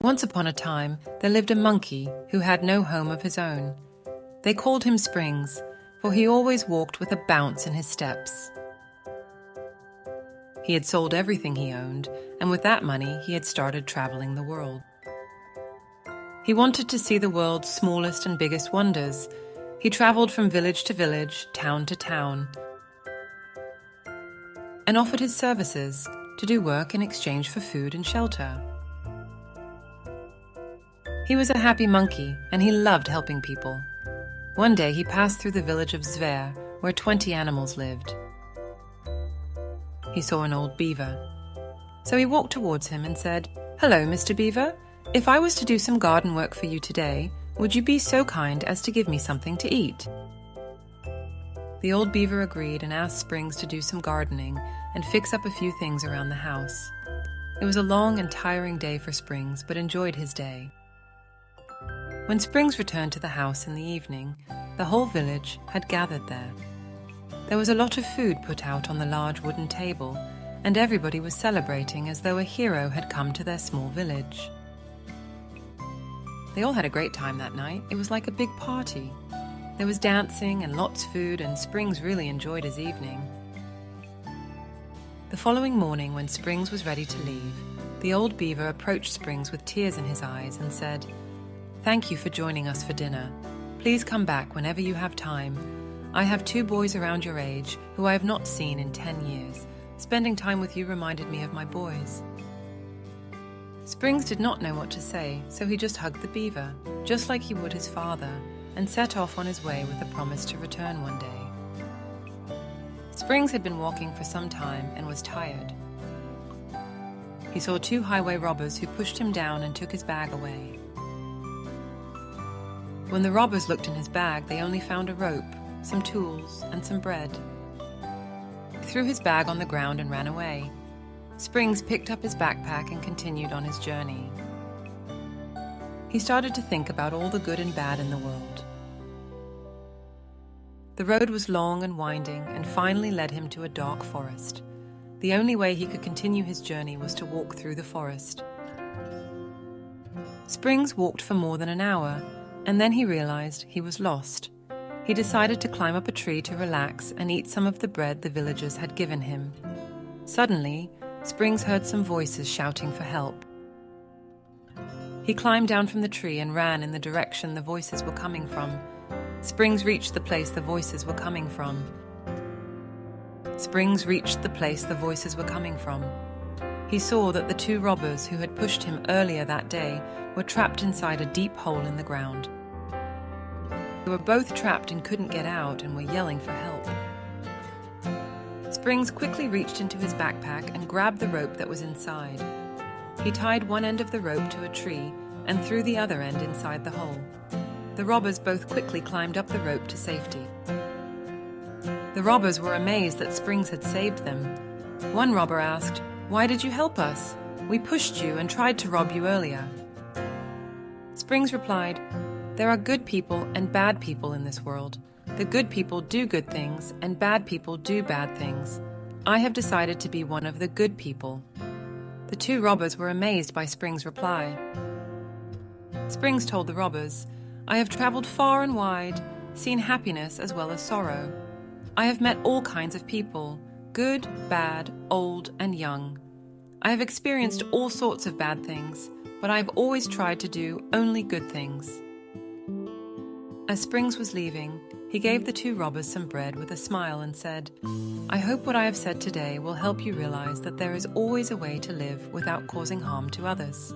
Once upon a time, there lived a monkey who had no home of his own. They called him Springs, for he always walked with a bounce in his steps. He had sold everything he owned, and with that money he had started traveling the world. He wanted to see the world's smallest and biggest wonders. He traveled from village to village, town to town, and offered his services to do work in exchange for food and shelter. He was a happy monkey, and he loved helping people. One day he passed through the village of Zver, where 20 animals lived. He saw an old beaver. So he walked towards him and said, "Hello, Mr. Beaver. If I was to do some garden work for you today, would you be so kind as to give me something to eat?" The old beaver agreed and asked Springs to do some gardening and fix up a few things around the house. It was a long and tiring day for Springs, but enjoyed his day. When Springs returned to the house in the evening, the whole village had gathered there. There was a lot of food put out on the large wooden table, and everybody was celebrating as though a hero had come to their small village. They all had a great time that night. It was like a big party. There was dancing and lots of food, and Springs really enjoyed his evening. The following morning, when Springs was ready to leave, the old beaver approached Springs with tears in his eyes and said, "Thank you for joining us for dinner. Please come back whenever you have time. I have 2 boys around your age who I have not seen in 10 years. Spending time with you reminded me of my boys." Springs did not know what to say, so he just hugged the beaver, just like he would his father, and set off on his way with a promise to return one day. Springs had been walking for some time and was tired. He saw 2 highway robbers who pushed him down and took his bag away. When the robbers looked in his bag, they only found a rope, some tools, and some bread. He threw his bag on the ground and ran away. Springs picked up his backpack and continued on his journey. He started to think about all the good and bad in the world. The road was long and winding and finally led him to a dark forest. The only way he could continue his journey was to walk through the forest. Springs walked for more than an hour, and then he realized he was lost. He decided to climb up a tree to relax and eat some of the bread the villagers had given him. Suddenly, Springs heard some voices shouting for help. He climbed down from the tree and ran in the direction the voices were coming from. Springs reached the place the voices were coming from. Springs reached the place the voices were coming from. He saw that the 2 robbers who had pushed him earlier that day were trapped inside a deep hole in the ground. They were both trapped and couldn't get out and were yelling for help. Springs quickly reached into his backpack and grabbed the rope that was inside. He tied one end of the rope to a tree and threw the other end inside the hole. The robbers both quickly climbed up the rope to safety. The robbers were amazed that Springs had saved them. One robber asked, "Why did you help us? We pushed you and tried to rob you earlier." Springs replied, "There are good people and bad people in this world. The good people do good things and bad people do bad things. I have decided to be one of the good people." The 2 robbers were amazed by Springs' reply. Springs told the robbers, "I have traveled far and wide, seen happiness as well as sorrow. I have met all kinds of people, good, bad, old, and young. I have experienced all sorts of bad things, but I have always tried to do only good things." As Springs was leaving, he gave the 2 robbers some bread with a smile and said, "I hope what I have said today will help you realize that there is always a way to live without causing harm to others."